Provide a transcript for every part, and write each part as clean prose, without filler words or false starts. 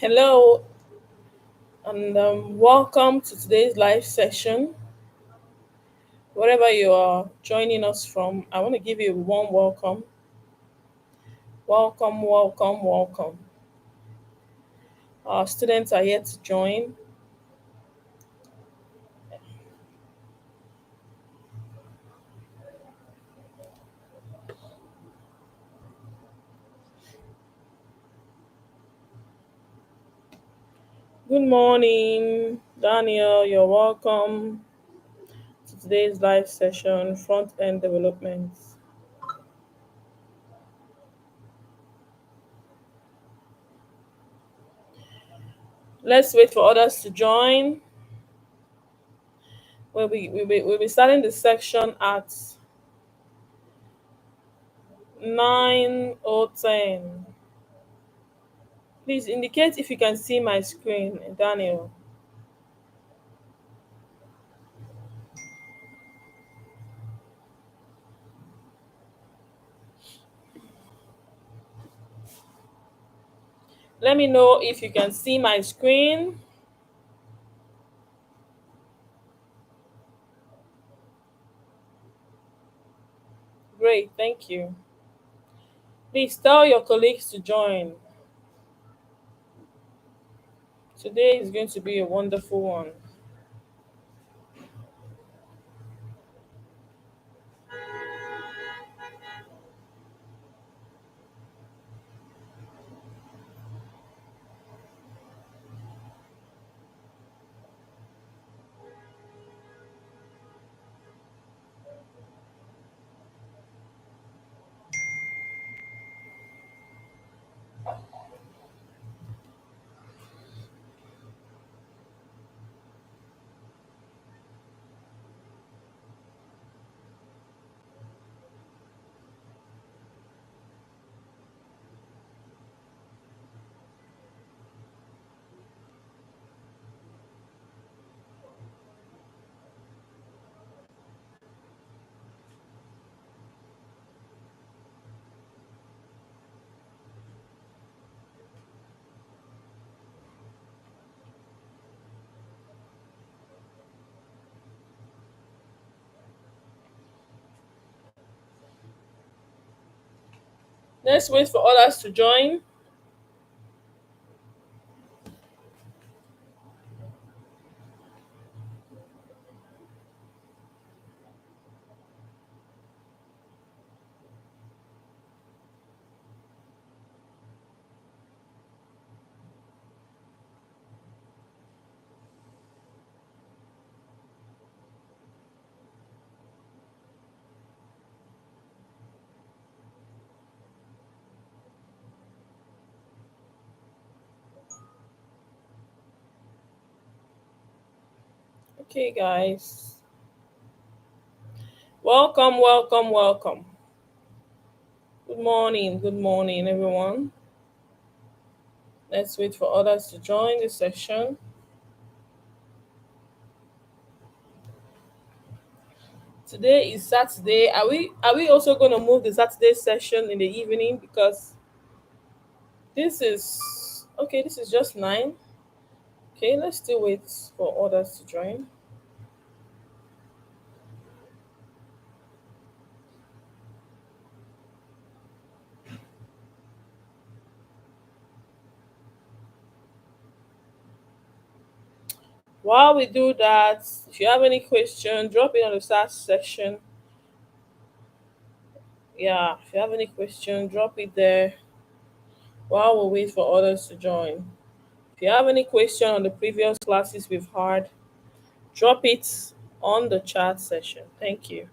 Hello, and welcome to today's live session. Wherever you are joining us from, I want to give you a warm welcome. Welcome, welcome, welcome. Our students are here to join. Good morning, Daniel. You're welcome to today's live session, Front End Development. Let's wait for others to join. We'll be starting the section at 9 or 10. Please indicate if you can see my screen, Daniel. Let me know if you can see my screen. Great, thank you. Please tell your colleagues to join. Today is going to be a wonderful one. Let's wait for others to join. Okay, guys. Welcome, welcome, welcome. Good morning, everyone. Let's wait for others to join the session. Today is Saturday. Are we also going to move the Saturday session in the evening because this is okay, this is just 9. Okay, let's still wait for others to join. While we do that, if you have any question, drop it on the chat section. Yeah, if you have any question, drop it there while we wait for others to join. If you have any question on the previous classes we've had, drop it on the chat session. Thank you.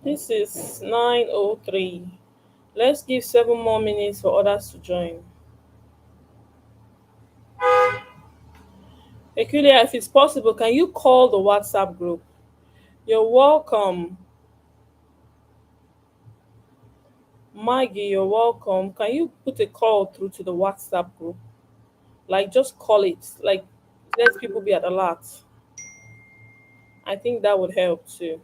This is 9:03. Let's give 7 more minutes for others to join. Peculiar, if it's possible, can you call the WhatsApp group? You're welcome. Maggie, you're welcome. Can you put a call through to the WhatsApp group? Like, just call it. Like, let people be at alert. I think that would help too.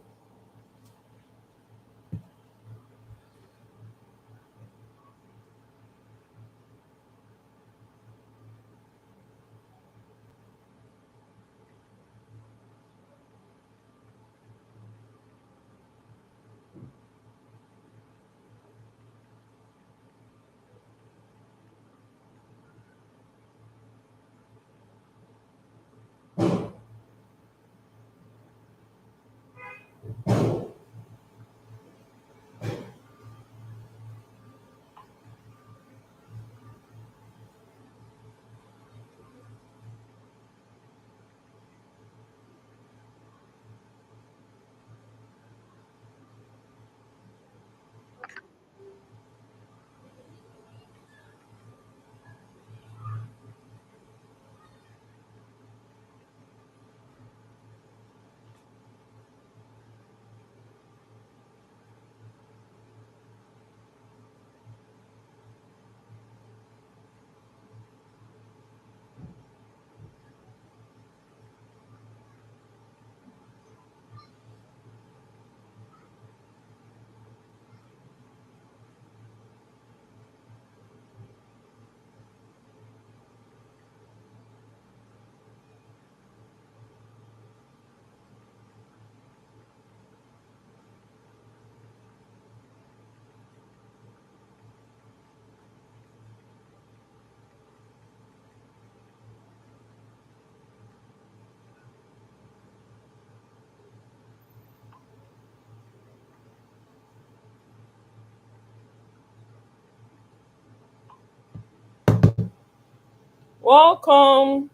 Welcome,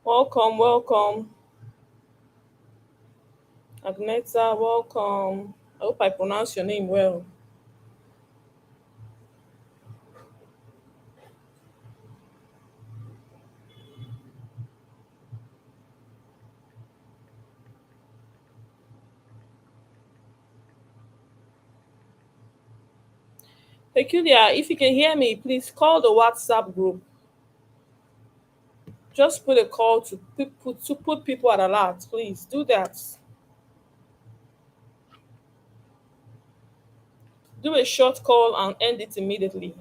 welcome, welcome. Agneta, welcome. I hope I pronounce your name well. Peculiar, if you can hear me, please call the WhatsApp group. Just put a call to put people at alert. Please do that. Do a short call and end it immediately.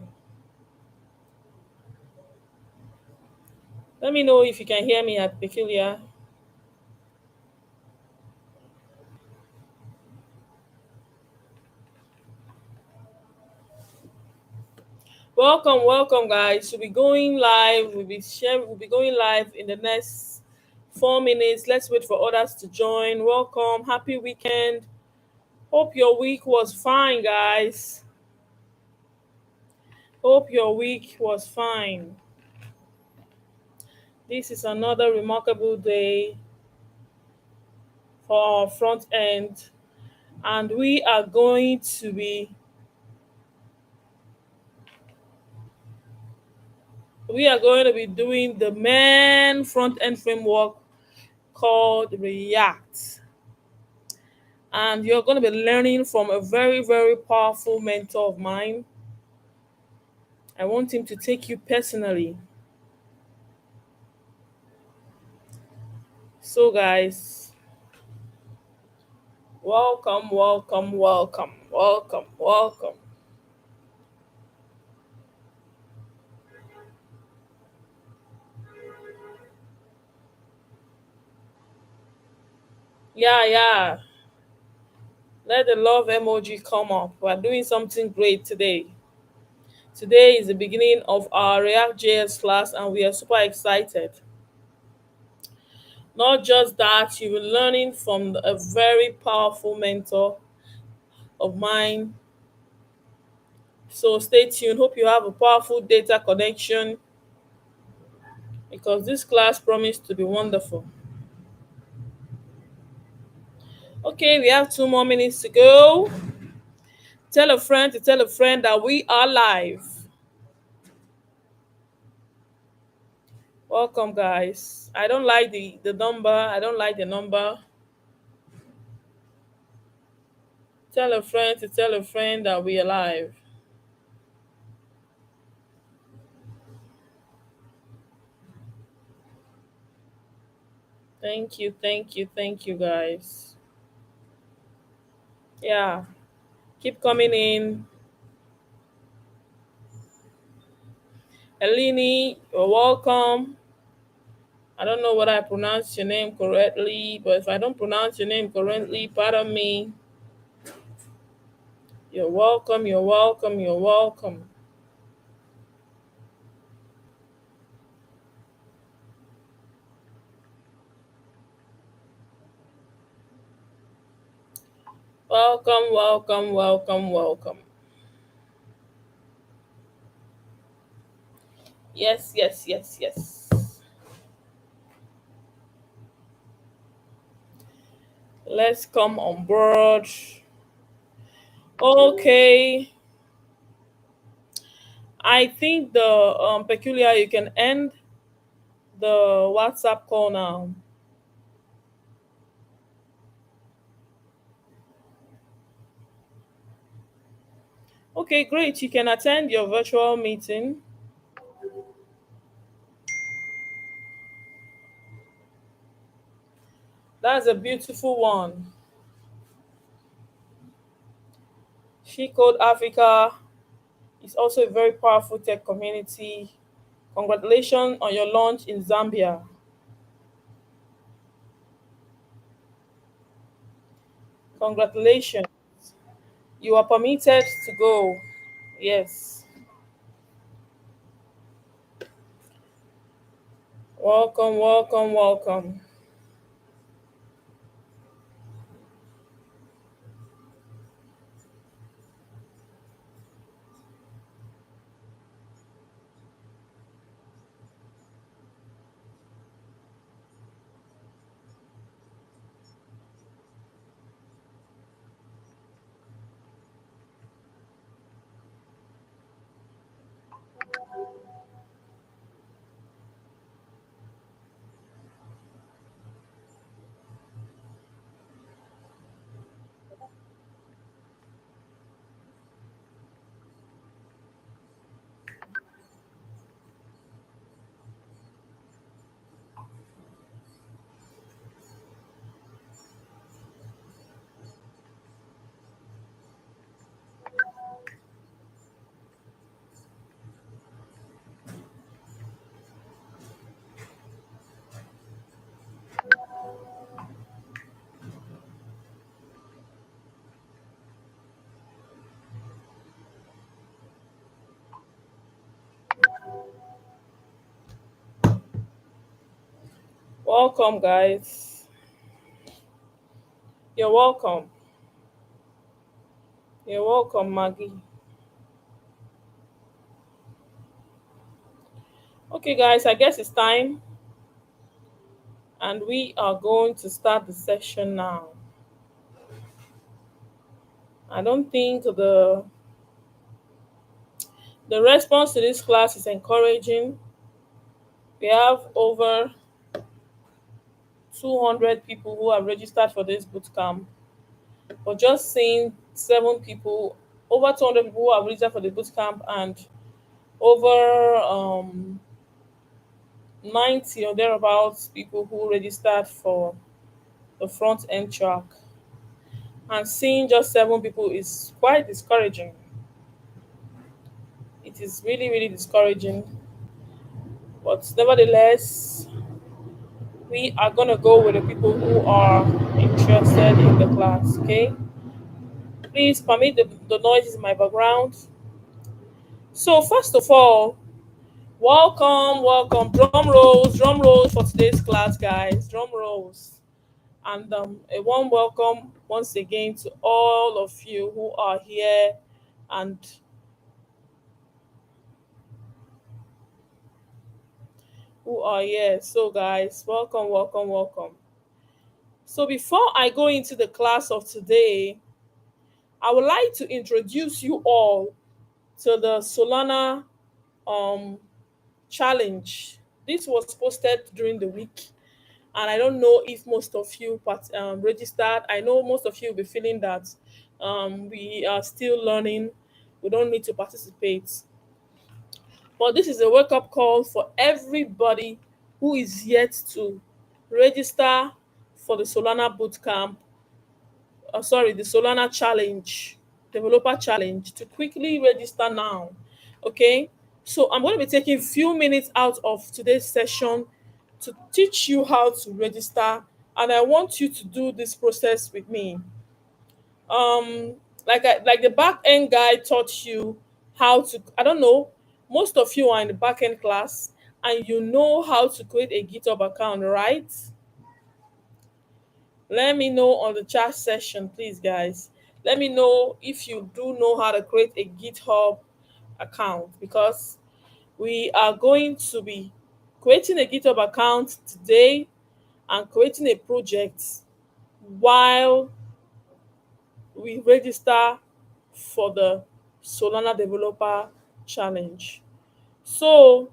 Let me know if you can hear me at Peculiar. Welcome, welcome, guys. We'll be going live. We'll be going live in the next 4 minutes. Let's wait for others to join. Welcome. Happy weekend. Hope your week was fine, guys. Hope your week was fine. This is another remarkable day for our front end, and we are going to be doing the main front end framework called React. And you're going to be learning from a very, very powerful mentor of mine. I want him to take you personally. So, guys, welcome, welcome, welcome, welcome, welcome. Yeah, yeah. Let the love emoji come up. We're doing something great today. Today is the beginning of our React.js class, and we are super excited. Not just that, you will learning from a very powerful mentor of mine. So stay tuned. Hope you have a powerful data connection because this class promised to be wonderful. Okay, we have 2 more minutes to go. Tell a friend to tell a friend that we are live. Welcome, guys. I don't like the number. I don't like the number. Tell a friend to tell a friend that we are live. Thank you, guys. Yeah, keep coming in. Eleni, you're welcome. I don't know whether I pronounced your name correctly, but if I don't pronounce your name correctly, pardon me. You're welcome, you're welcome, you're welcome. Welcome, welcome, welcome, welcome. Yes, yes, yes, yes. Let's come on board. Okay. I think the peculiar, you can end the WhatsApp call now. Okay, great. You can attend your virtual meeting. That's a beautiful one. She Code Africa is also a very powerful tech community. Congratulations on your launch in Zambia. Congratulations. You are permitted to go. Yes. Welcome, welcome, welcome. Welcome, guys. You're welcome. You're welcome, Maggie. Okay, guys, I guess it's time, and we are going to start the session now. I don't think the response to this class is encouraging. We have over 200 people who have registered for this bootcamp, but just seeing 7 people, over 200 people who have registered for the bootcamp, and over 90 or thereabouts people who registered for the front end track. And seeing just 7 people is quite discouraging. It is really, really discouraging. But nevertheless, we are gonna go with the people who are interested in the class, okay? Please permit the noises in my background. So first of all, welcome, welcome. Drum rolls for today's class, guys. Drum rolls. And a warm welcome once again to all of you who are here and who are here. So, guys, welcome, welcome, welcome. So before I go into the class of today, I would like to introduce you all to the Solana um, challenge. This was posted during the week, and I don't know if most of you registered. I know most of you will be feeling that we are still learning. We don't need to participate. But this is a wake up call for everybody who is yet to register for the Solana Bootcamp, the Solana Challenge, Developer Challenge, to quickly register now. Okay, so I'm going to be taking a few minutes out of today's session to teach you how to register, and I want you to do this process with me. Like the back end guy taught you how to. I don't know. Most of you are in the back end class, and you know how to create a GitHub account, right? Let me know on the chat session, please, guys. Let me know if you do know how to create a GitHub account, because we are going to be creating a GitHub account today and creating a project while we register for the Solana Developer Challenge. So,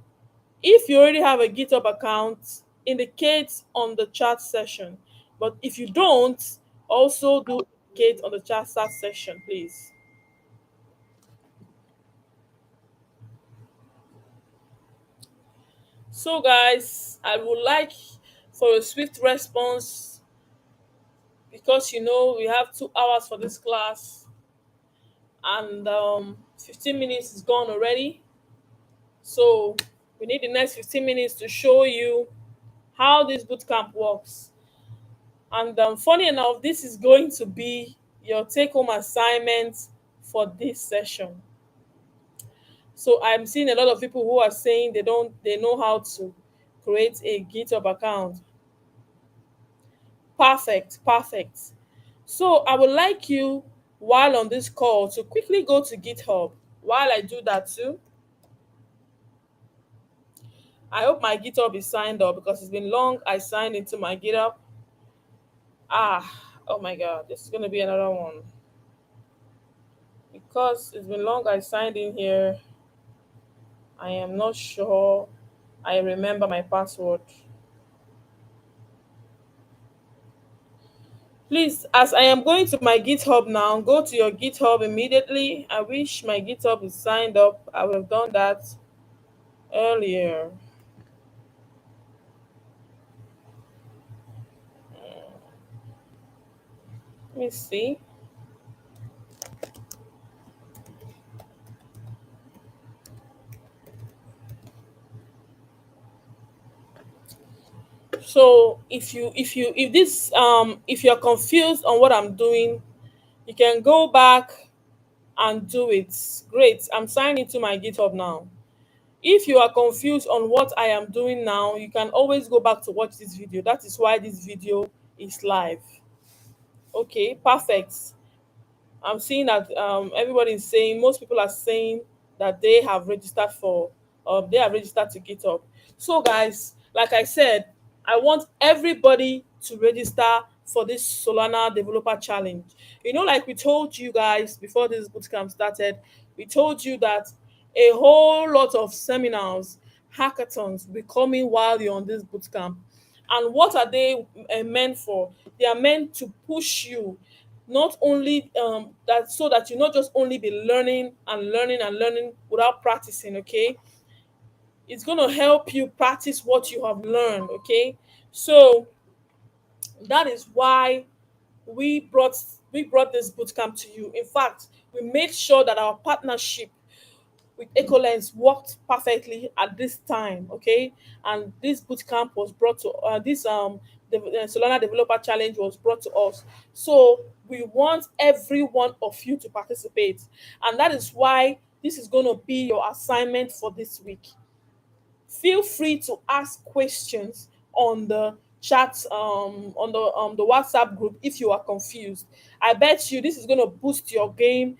if you already have a GitHub account, indicate on the chat session. But if you don't, also do indicate on the chat section, please. So, guys, I would like for a swift response, because we have 2 hours for this class, and 15 minutes is gone already. So we need the next 15 minutes to show you how this bootcamp works. And funny enough, this is going to be your take-home assignment for this session. So I'm seeing a lot of people who are saying they know how to create a GitHub account. Perfect, perfect. So I would like you, while on this call, to quickly go to GitHub. While I do that too, I hope my GitHub is signed up, because it's been long I signed into my GitHub. Oh my god, this is gonna be another one. Because it's been long I signed in here, I am not sure I remember my password. Please, as I am going to my GitHub now, go to your GitHub immediately. I wish my GitHub is signed up. I would have done that earlier. Let me see. So if you're confused on what I'm doing, you can go back and do it. Great. I'm signed into my GitHub now. If you are confused on what I am doing now, you can always go back to watch this video. That is why this video is live. Okay, perfect. I'm seeing that everybody is saying, most people are saying that they have registered to GitHub. So, guys, like I said, I want everybody to register for this Solana Developer Challenge. Like we told you guys before this bootcamp started, we told you that a whole lot of seminars, hackathons will be coming while you're on this bootcamp. And what are they meant for? They are meant to push you, not only that, so that you not just only be learning and learning and learning without practicing. Okay, it's going to help you practice what you have learned. Okay, so that is why we brought we brought this bootcamp to you. In fact, we made sure that our partnership with Ecolens worked perfectly at this time. Okay, and this bootcamp was brought to the Solana Developer Challenge was brought to us. So we want every one of you to participate, and that is why this is going to be your assignment for this week. Feel free to ask questions on the chat, the WhatsApp group, if you are confused. I bet you this is going to boost your game.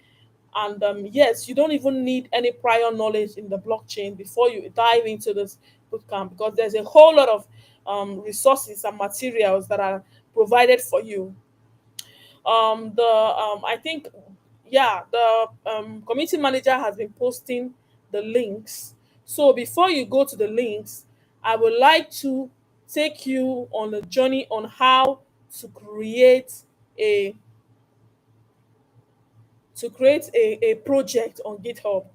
And yes, you don't even need any prior knowledge in the blockchain before you dive into this bootcamp, because there's a whole lot of resources and materials that are provided for you. The I think, yeah, the community manager has been posting the links. So before you go to the links, I would like to take you on a journey on how to create a a project on GitHub.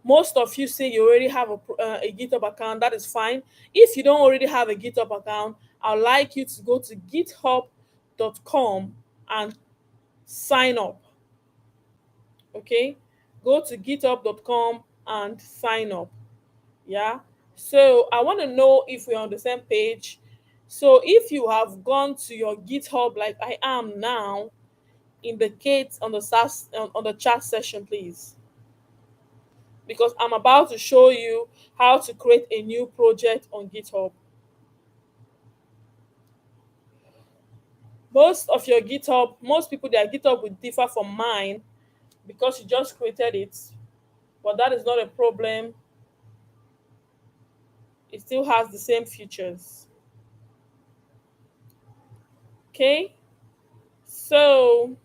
Most of you say you already have a GitHub account. That is fine. If you don't already have a GitHub account, I'd like you to go to github.com and sign up. Okay, go to github.com and sign up. Yeah, so I want to know if we're on the same page. So if you have gone to your GitHub like I am now, indicate on the on the chat session, please, because I'm about to show you how to create a new project on GitHub. Most people, their GitHub will differ from mine because you just created it, but that is not a problem. It still has the same features. Okay, so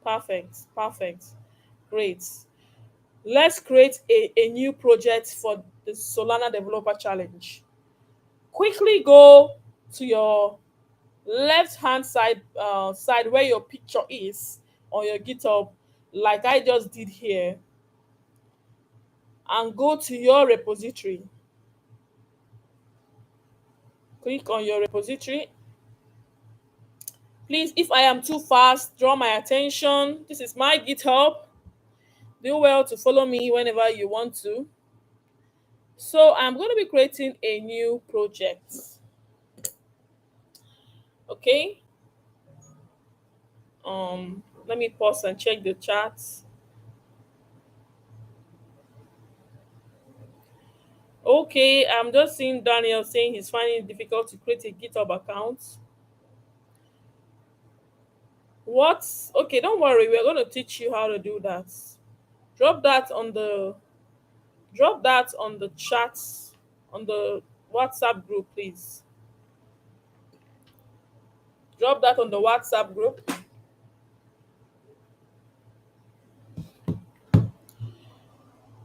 perfect, perfect, great. Let's create a new project for the Solana Developer Challenge. Quickly go to your left hand side where your picture is on your GitHub, like I just did here, and go to your repository. Click on your repository. Please, if I am too fast, draw my attention. This is my GitHub. Do well to follow me whenever you want to. So I'm going to be creating a new project. Okay. Let me pause and check the chat. Okay, I'm just seeing Daniel saying he's finding it difficult to create a GitHub account. What? Okay, don't worry. We're going to teach you how to do that. Drop that on the drop that on the chat, on the WhatsApp group, please. Drop that on the WhatsApp group.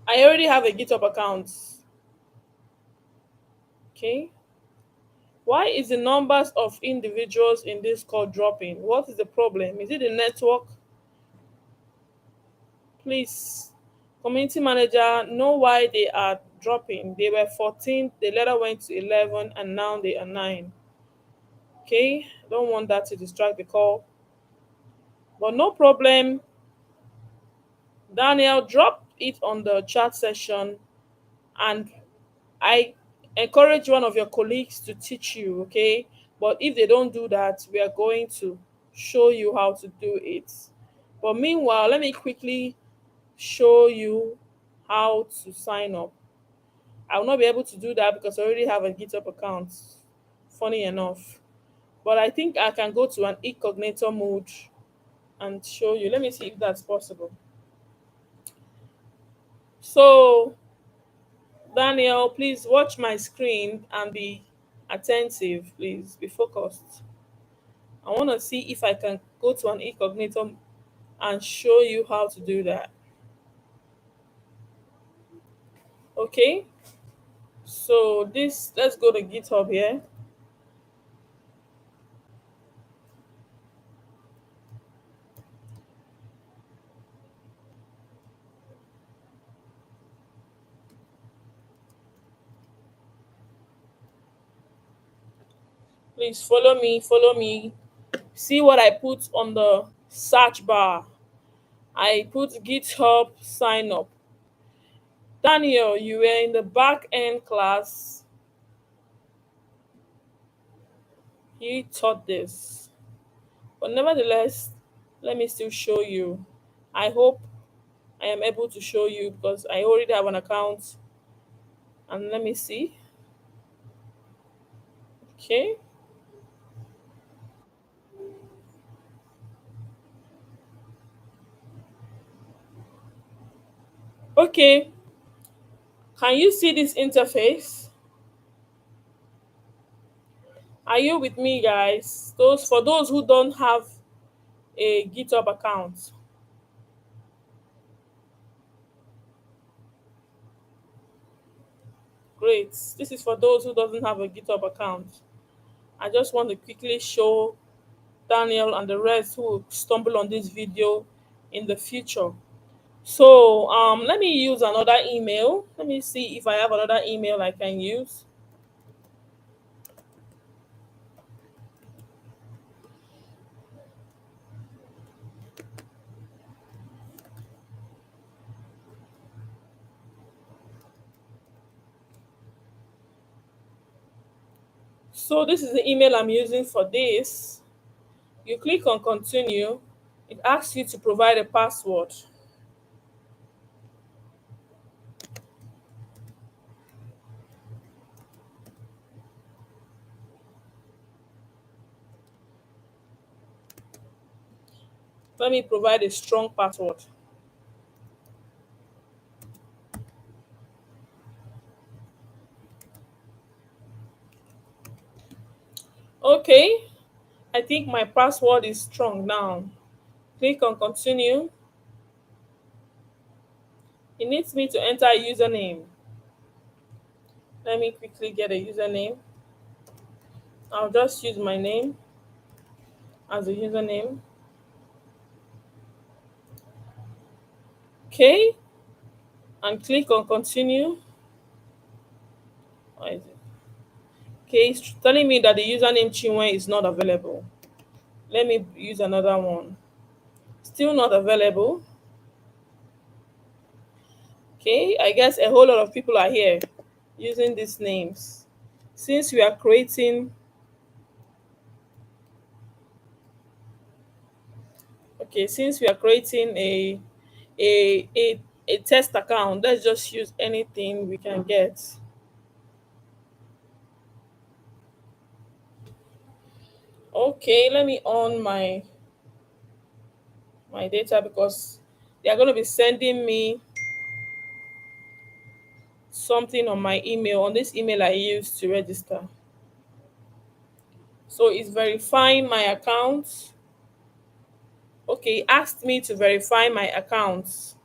I already have a GitHub account. Okay. Why is the numbers of individuals in this call dropping? What is the problem? Is it the network? Please, community manager, know why they are dropping. They were 14, they later went to 11, and now they are 9. Okay, don't want that to distract the call. But no problem. Daniel, drop it on the chat session, and I encourage one of your colleagues to teach you, okay? But if they don't do that, we are going to show you how to do it. But meanwhile, let me quickly show you how to sign up. I will not be able to do that because I already have a GitHub account, funny enough. But I think I can go to an incognito mode and show you. Let me see if that's possible. So, Daniel, please watch my screen and be attentive, please. Be focused. I want to see if I can go to an incognito and show you how to do that. Okay? So, let's go to GitHub here. Please follow me, follow me. See what I put on the search bar. I put GitHub sign up. Daniel, you were in the back end class. He taught this. But nevertheless, let me still show you. I hope I am able to show you because I already have an account. And let me see. Okay. Okay. Can you see this interface? Are you with me, guys? Those who don't have a GitHub account. Great. This is for those who doesn't have a GitHub account. I just want to quickly show Daniel and the rest who will stumble on this video in the future. So let me use another email. Let me see if I have another email I can use. So this is the email I'm using for this. You click on continue. It asks you to provide a password. Let me provide a strong password. Okay, I think my password is strong now. Click on continue. It needs me to enter a username. Let me quickly get a username. I'll just use my name as a username. Okay, and click on continue. Why is it? Okay, it's telling me that the username Chinwe is not available. Let me use another one. Still not available. Okay, I guess a whole lot of people are here using these names. Since we are creating, okay, since we are creating a a a test account, let's just use anything we can get. Okay, let me on my data because they are going to be sending me something on my email, on this email I used to register. So it's verifying my account. Okay, asked me to verify my account.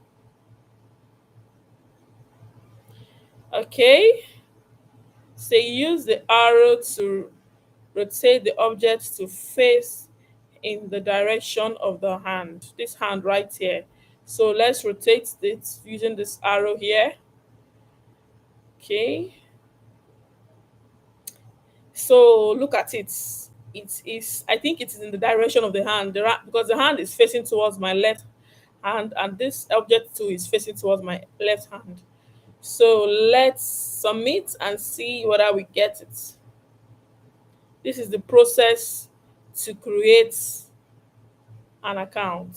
Okay, say use the arrow to rotate the object to face in the direction of the hand. This hand right here. So let's rotate it using this arrow here. Okay, so look at it. It is, I think it is in the direction of the hand, because the hand is facing towards my left hand and this object too is facing towards my left hand. So let's submit and see whether we get it. This is the process to create an account.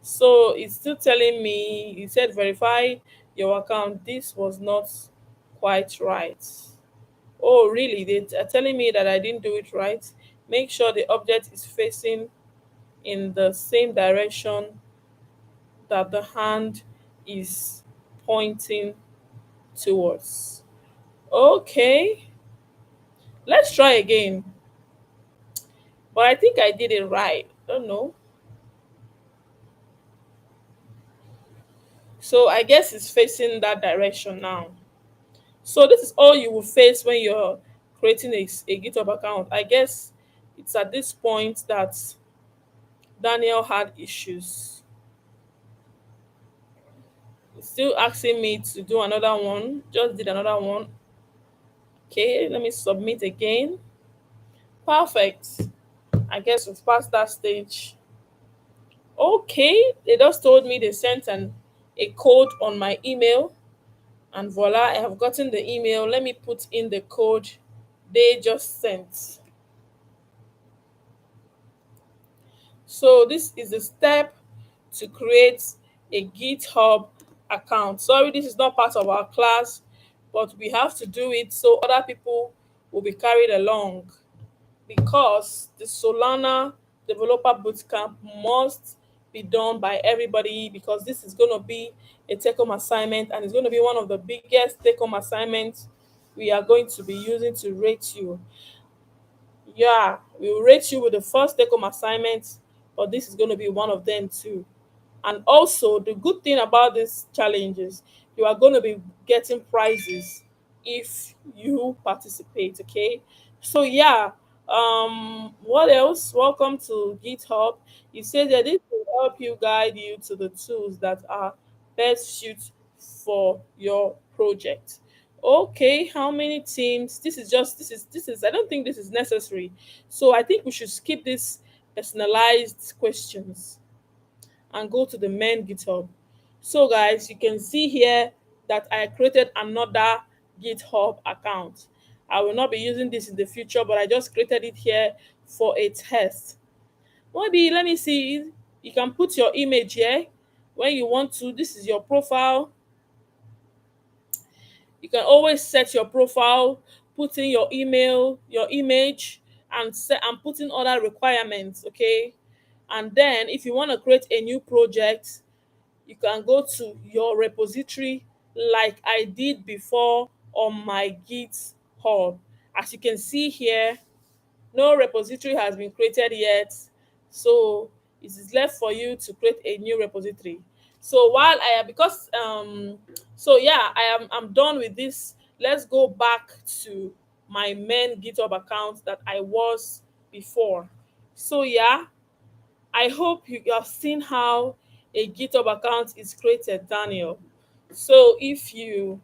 So it's still telling me, it said verify your account. This was not quite right. Oh, really? They are telling me that I didn't do it right. Make sure the object is facing in the same direction that the hand is pointing towards. Okay, let's try again. But I think I did it right. I don't know. So I guess it's facing that direction now. So this is all you will face when you're creating a GitHub account. I guess it's at this point that Daniel had issues. It's still asking me to do another one. Just did another one. Okay, let me submit again. Perfect. I guess we've passed that stage. Okay, they just told me they sent a code on my email, and voila, I have gotten the email. Let me put in the code they just sent. So this is the step to create a GitHub account. Sorry, this is not part of our class, but we have to do it so other people will be carried along, because the Solana Developer Bootcamp must be done by everybody, because this is going to be a take-home assignment and it's going to be one of the biggest take-home assignments we are going to be using to rate you. Yeah, we will rate you with the first take home assignment, but this is going to be one of them too. And also, the good thing about this challenge is you are going to be getting prizes if you participate. Okay, so yeah. What else? Welcome to GitHub. It says that this will help you guide you to the tools that are best suited for your project. Okay, how many teams? This is I don't think this is necessary. So I think we should skip this personalized questions and go to the main GitHub. So guys, you can see here that I created another GitHub account. I will not be using this in the future, but I just created it here for a test. Maybe let me see. You can put your image here when you want to. This is your profile. You can always set your profile, put in your email, your image, and set and put in other requirements. Okay. And then if you want to create a new project, you can go to your repository like I did before on my GitHub. As you can see here, no repository has been created yet, so it is left for you to create a new repository. So while I am because so yeah, I'm done with this. Let's go back to my main GitHub account that I was before. So yeah, I hope you have seen how a GitHub account is created, Daniel. So if you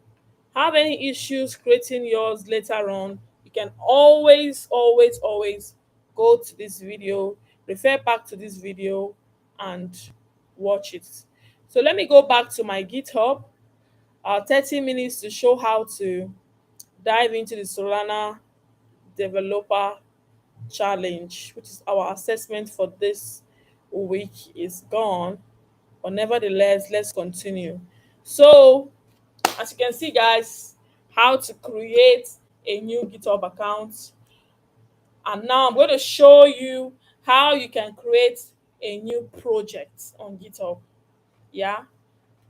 have any issues creating yours later on, you can always go to this video, refer back to this video, and watch it. So let me go back to my GitHub. 30 minutes to show how to dive into the Solana developer challenge, which is our assessment for this week, is gone. But nevertheless, let's continue. So, as you can see, guys, how to create a new GitHub account. And now I'm going to show you how you can create a new project on GitHub. Yeah.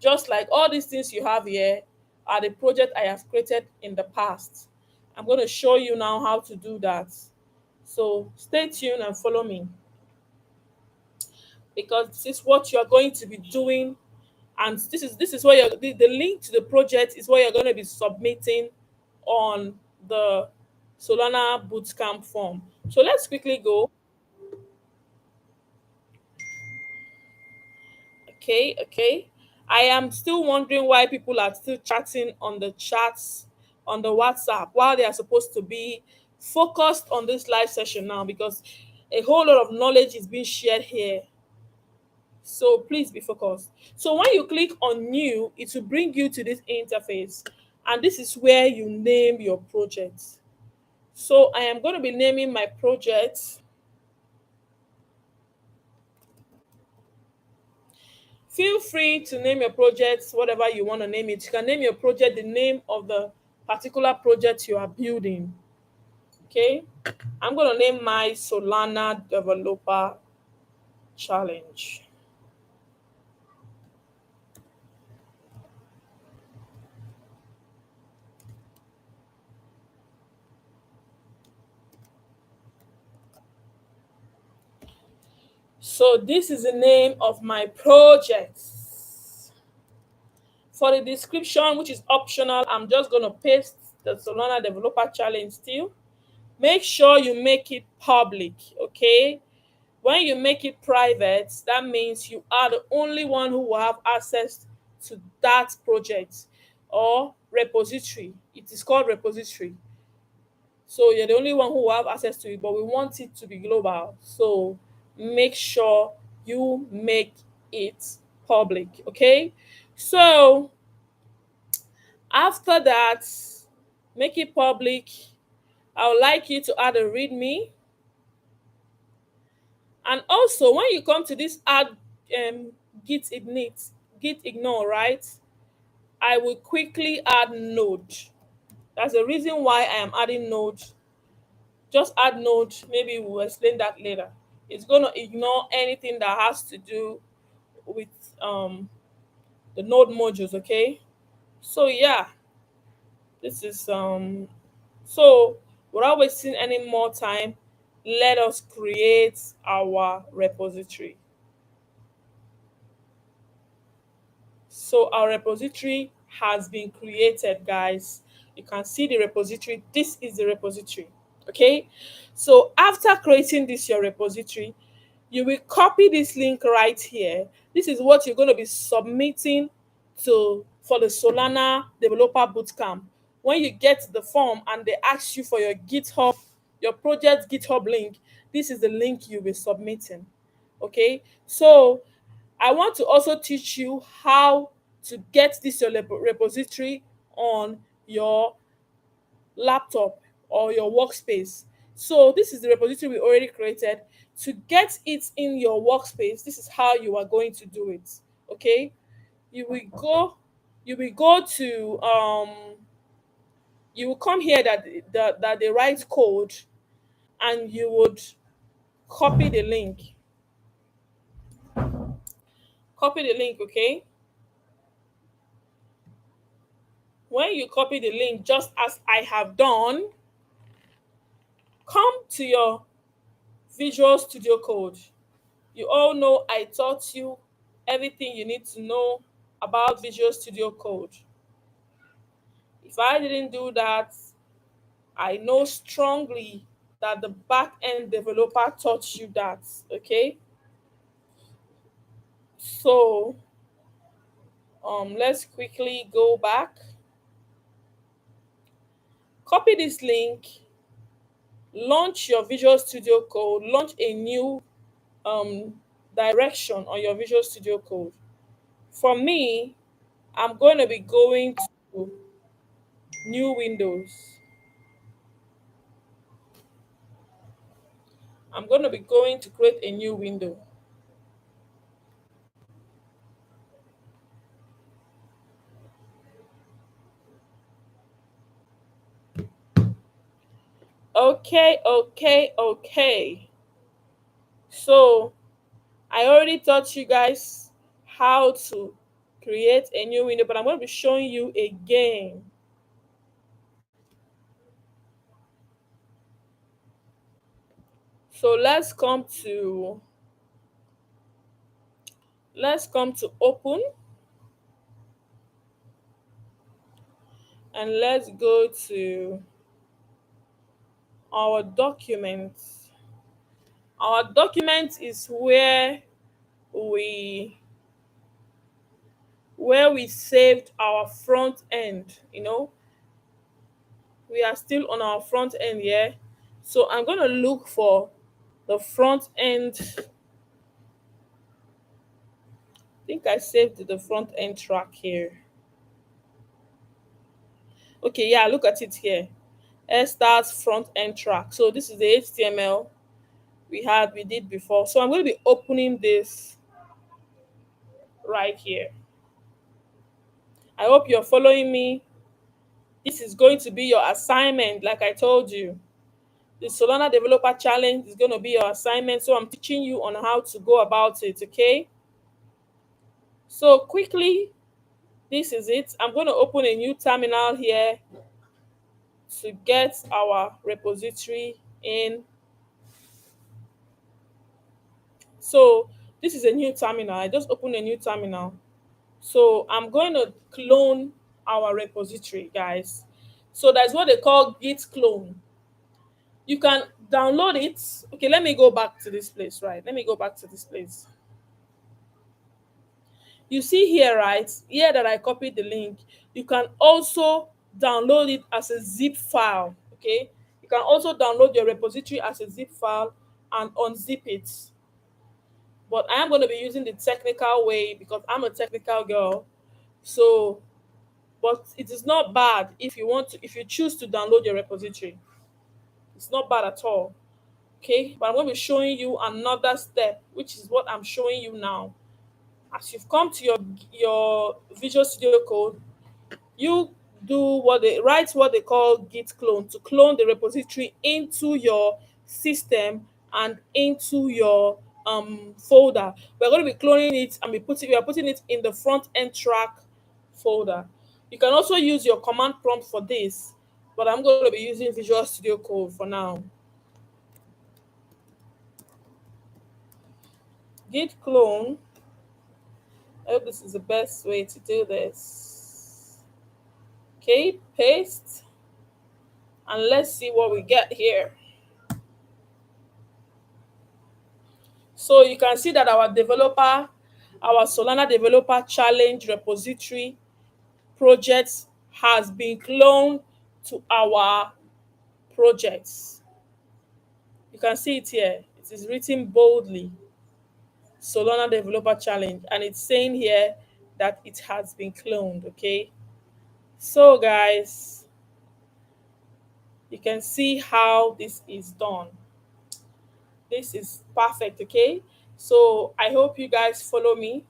Just like all these things you have here are the project I have created in the past. I'm going to show you now how to do that. So stay tuned and follow me, because this is what you're going to be doing, and this is where the link to the project is where you're going to be submitting on the Solana bootcamp form. So let's quickly go. Okay. I am still wondering why people are still chatting on the chats on the WhatsApp while they are supposed to be focused on this live session now, because a whole lot of knowledge is being shared here. So please be focused. So when you click on new, it will bring you to this interface. And this is where you name your project. So I am going to be naming my project. Feel free to name your project whatever you want to name it. You can name your project the name of the particular project you are building. Okay. I'm going to name my Solana Developer Challenge. So this is the name of my project. For the description, which is optional, I'm just going to paste the Solana Developer Challenge still. Make sure you make it public, okay? When you make it private, that means you are the only one who will have access to that project or repository. It is called repository. So you're the only one who will have access to it, but we want it to be global. So make sure you make it public, okay? So after that, make it public. I would like you to add a readme. And also, when you come to this add git ignite, git ignore, right? I will quickly add node. That's the reason why I am adding node. Just add node. Maybe we'll explain that later. It's going to ignore anything that has to do with the node modules, okay? So yeah, this is so without wasting any more time, let us create our repository. So our repository has been created, guys. You can see the repository. This is the repository. Okay. So after creating this your repository, you will copy this link right here. This is what you're going to be submitting to for the Solana Developer Bootcamp. When you get the form and they ask you for your GitHub, your project GitHub link, this is the link you'll be submitting. Okay, so I want to also teach you how to get this your repository on your laptop or your workspace. So this is the repository we already created. To get it in your workspace, this is how you are going to do it. Okay, you will go, you will go to you will come here that they write code, and you would copy the link. Copy the link, okay? When you copy the link, just as I have done, come to your Visual Studio Code. You all know I taught you everything you need to know about Visual Studio Code. If I didn't do that, I know strongly that the back end developer taught you that. Okay, so let's quickly go back. Copy this link, launch your Visual Studio Code, launch a new um, direction on your Visual Studio Code. For me, I'm going to be going to new windows. I'm going to be going to create a new window. Okay, okay, okay. So I already taught you guys how to create a new window, but I'm going to be showing you again. So let's come to open, and let's go to our documents. Our document is we where we saved our front end. We are still on our front end here. So I'm going to look for the front end. I think I saved the front end track here. Okay, yeah, look at it here. Starts front end track. So this is the HTML we did before. So I'm going to be opening this right here. I hope you're following me. This is going to be your assignment, like I told you. The Solana Developer Challenge is going to be your assignment. So I'm teaching you on how to go about it, okay? So quickly, this is it. I'm going to open a new terminal here to get our repository in. So this is a new terminal. I just opened a new terminal. So I'm going to clone our repository, guys. So that's what they call git clone. You can download it. Okay, let me go back to this place, right? Let me go back to this place. You see here, right? Here that I copied the link. You can also download it as a zip file, okay? You can also download your repository as a zip file and unzip it. But I am going to be using the technical way because I'm a technical girl. So, but it is not bad if you choose to download your repository. It's not bad at all. Okay, but I'm going to be showing you another step, which is what I'm showing you now. As you've come to your Visual Studio Code, you write what they call git clone to clone the repository into your system and into your folder. We're going to be cloning it and we are putting it in the front end track folder. You can also use your command prompt for this, but I'm going to be using Visual Studio Code for now. git clone. I hope this is the best way to do this. Okay, paste, and let's see what we get here. So you can see that our Solana developer challenge repository project has been cloned to our projects. You can see it here. It is written boldly, Solana developer challenge, and it's saying here that it has been cloned. Okay, so guys, you can see how this is done. This is perfect. Okay, so I hope you guys follow me.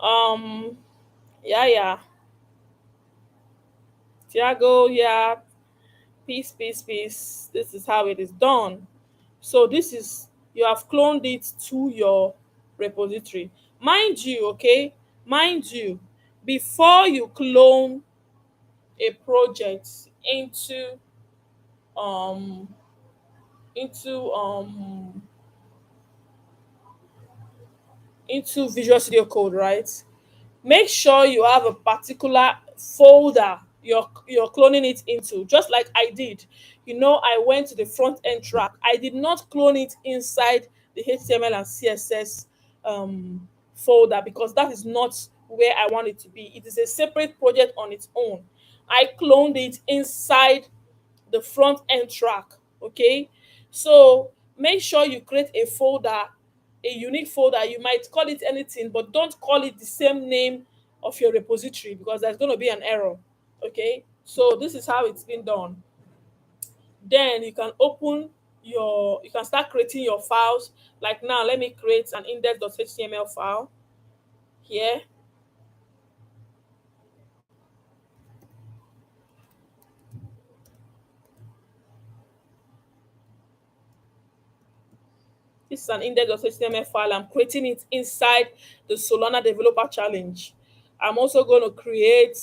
um yeah, yeah, Tiago, yeah, peace, peace, peace. This is how it is done. So this is, you have cloned it to your repository. Mind you, okay, mind you, before you clone a project into um into um into Visual Studio Code, right? Make sure you have a particular folder you're cloning it into, just like I did. I went to the front end track. I did not clone it inside the HTML and CSS folder, because that is not where I want it to be. It is a separate project on its own. I cloned it inside the front end track. Okay, so make sure you create a folder, a unique folder. You might call it anything, but don't call it the same name of your repository, because there's going to be an error. Okay, so this is how it's been done. Then you can start creating your files. Like now, let me create an index.html file here. This is an index.html file. I'm creating it inside the Solana Developer Challenge. I'm also going to create,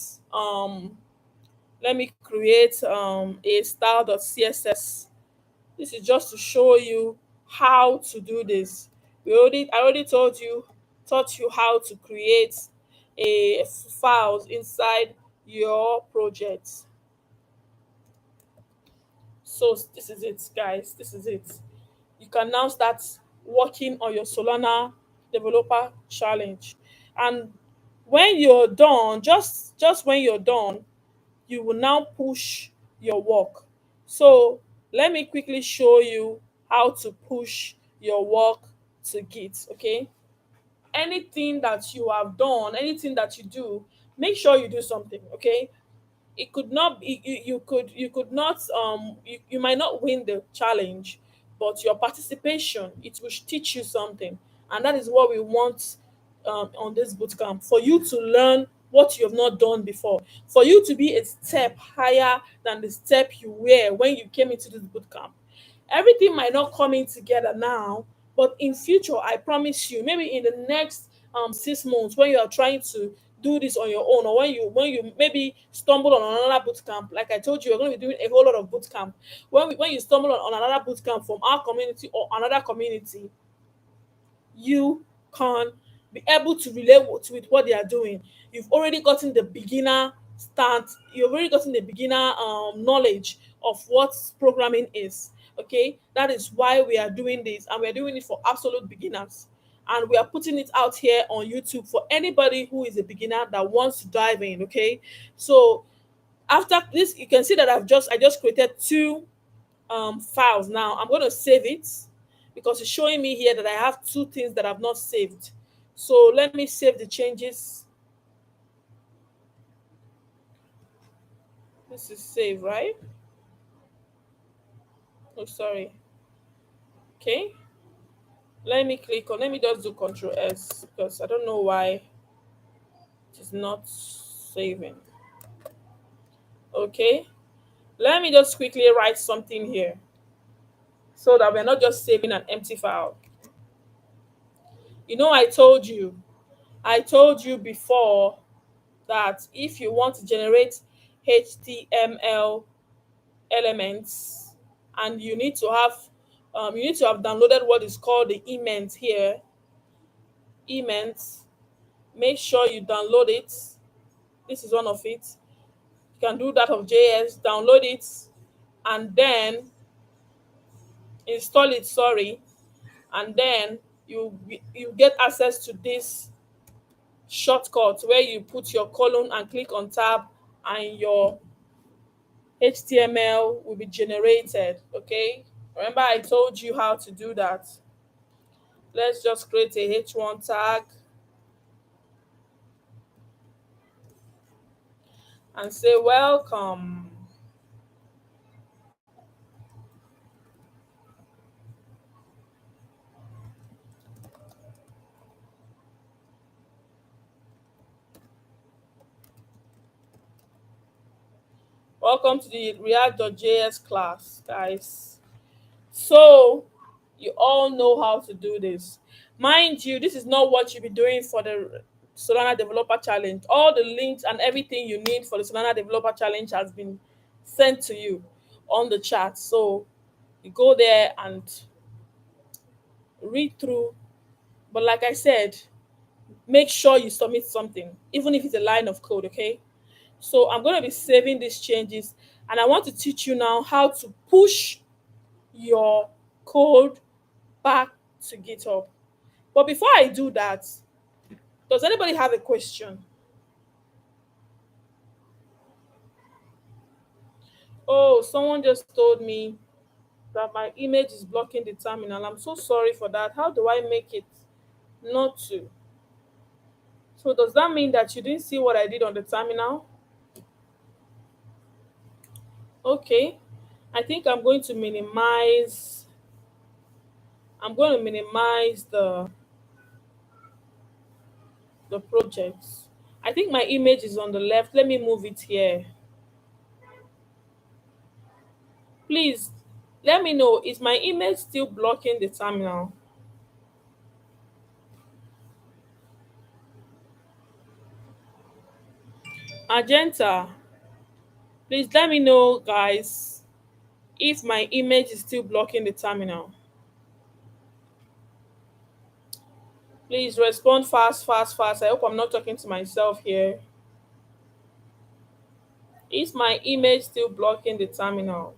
let me create a style.css. This is just to show you how to do this. I already taught you how to create a files inside your project. So this is it, guys. This is it. You can now start working on your Solana developer challenge. And when you're done, just when you're done, you will now push your work. So let me quickly show you how to push your work to Git. Okay, anything that you have done, anything that you do, make sure you do something. Okay, it could not be, you could not you might not win the challenge, but your participation, it will teach you something. And that is what we want on this bootcamp, for you to learn what you have not done before, for you to be a step higher than the step you were when you came into this bootcamp. Everything might not come in together now, but in future, I promise you, maybe in the next 6 months, when you are trying to do this on your own, or when you maybe stumble on another bootcamp. Like I told you, we're going to be doing a whole lot of bootcamp. When you stumble on another bootcamp from our community or another community, you can be able to relate with what they are doing. You've already gotten the beginner start. You've already gotten the beginner knowledge of what programming is. Okay, that is why we are doing this, and we are doing it for absolute beginners. And we are putting it out here on YouTube for anybody who is a beginner that wants to dive in. Okay, so after this, you can see that I just created two files. Now I'm going to save it, because it's showing me here that I have two things that I've not saved. So let me save the changes. This is save, right? Oh, sorry. Okay, let me just do Control S, because I don't know why it is not saving. Okay, let me just quickly write something here, so that we're not just saving an empty file. I told you before that if you want to generate HTML elements, and you need to have You need to have downloaded what is called the element here. Element. Make sure you download it. This is one of it. You can do that of JS, download it, and then install it, sorry, and then you get access to this shortcut where you put your colon and click on tab, and your HTML will be generated. Okay, remember I told you how to do that. Let's just create a h1 tag and say welcome. Welcome to the React.js class, guys. So you all know how to do this. Mind you, this is not what you'll be doing for the Solana Developer Challenge. All the links and everything you need for the Solana Developer Challenge has been sent to you on the chat. So you go there and read through. But like I said, make sure you submit something, even if it's a line of code, okay? So I'm going to be saving these changes, and I want to teach you now how to push your code back to GitHub. But before I do that, does anybody have a question? Oh, someone just told me that my image is blocking the terminal. I'm so sorry for that. How do I make it not to? So does that mean that you didn't see what I did on the terminal? Okay. I think I'm going to minimize the projects. I think my image is on the left. Let me move it here. Please let me know, is my image still blocking the terminal? Agenta, please let me know, guys, if my image is still blocking the terminal. Please respond fast, fast, fast. I hope I'm not talking to myself here. Is my image still blocking the terminal?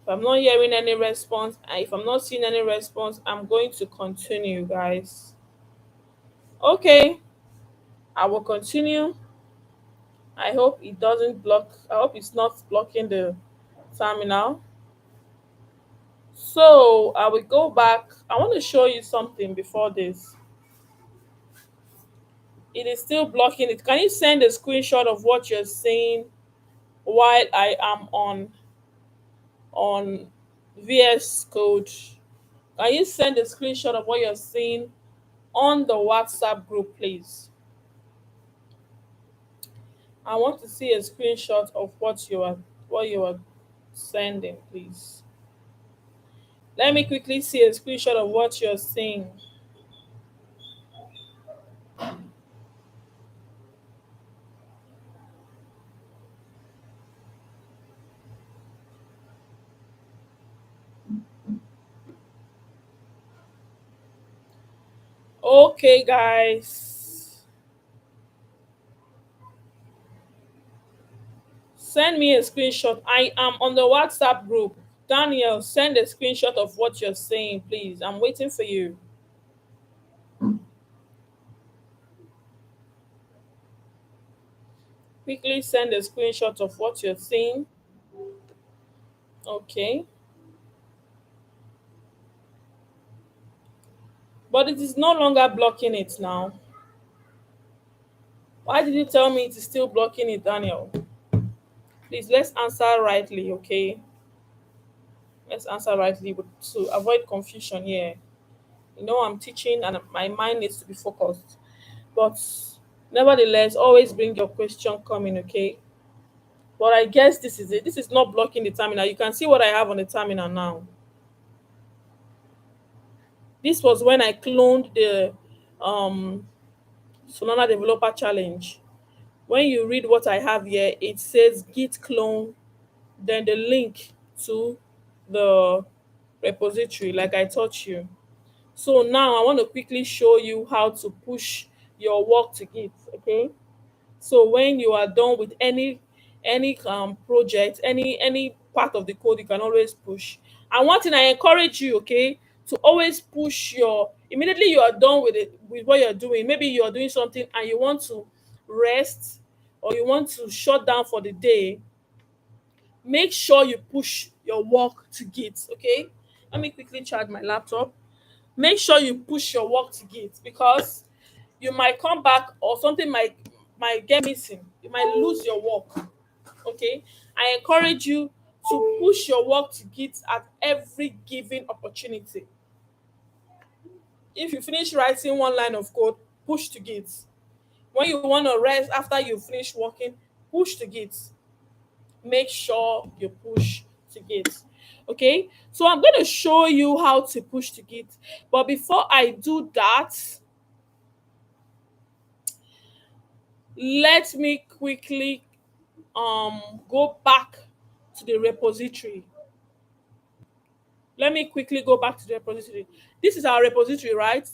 If I'm not hearing any response, and if I'm not seeing any response, I'm going to continue, guys. Okay, I will continue. I hope it doesn't block. I hope it's not blocking the terminal. So I will go back. I want to show you something before this. It is still blocking it. Can you send a screenshot of what you're seeing while I am on VS Code? Can you send a screenshot of what you're seeing on the WhatsApp group, please? I want to see a screenshot of what you are sending, please. Let me quickly see a screenshot of what you're seeing. Okay, guys. Send me a screenshot. I am on the WhatsApp group. Daniel, send a screenshot of what you're saying, please. I'm waiting for you. Quickly send a screenshot of what you're seeing. Okay. But it is no longer blocking it now. Why did you tell me it is still blocking it, Daniel? Please, let's answer rightly, okay? Let's answer rightly to avoid confusion here. I'm teaching and my mind needs to be focused. But nevertheless, always bring your question coming, okay? But I guess this is it. This is not blocking the terminal. You can see what I have on the terminal now. This was when I cloned the um, Solana Developer Challenge. When you read what I have here, it says git clone, then the link to the repository like I taught you. So now I want to quickly show you how to push your work to Git. Okay. So when you are done with any project, any part of the code, you can always push. And one thing I encourage you, okay, to always push your immediately you are done with it with what you're doing. Maybe you are doing something and you want to rest or you want to shut down for the day. Make sure you push your work to Git. Okay. Let me quickly charge my laptop. Make sure you push your work to Git because you might come back or something might get missing. You might lose your work. Okay. I encourage you to push your work to Git at every given opportunity. If you finish writing one line of code, push to Git. When you want to rest after you finish working, push to Git. Make sure you push to Git. Okay, so I'm going to show you how to push to Git, but before I do that, let me quickly go back to the repository. Let me quickly go back to the repository. This is our repository, right?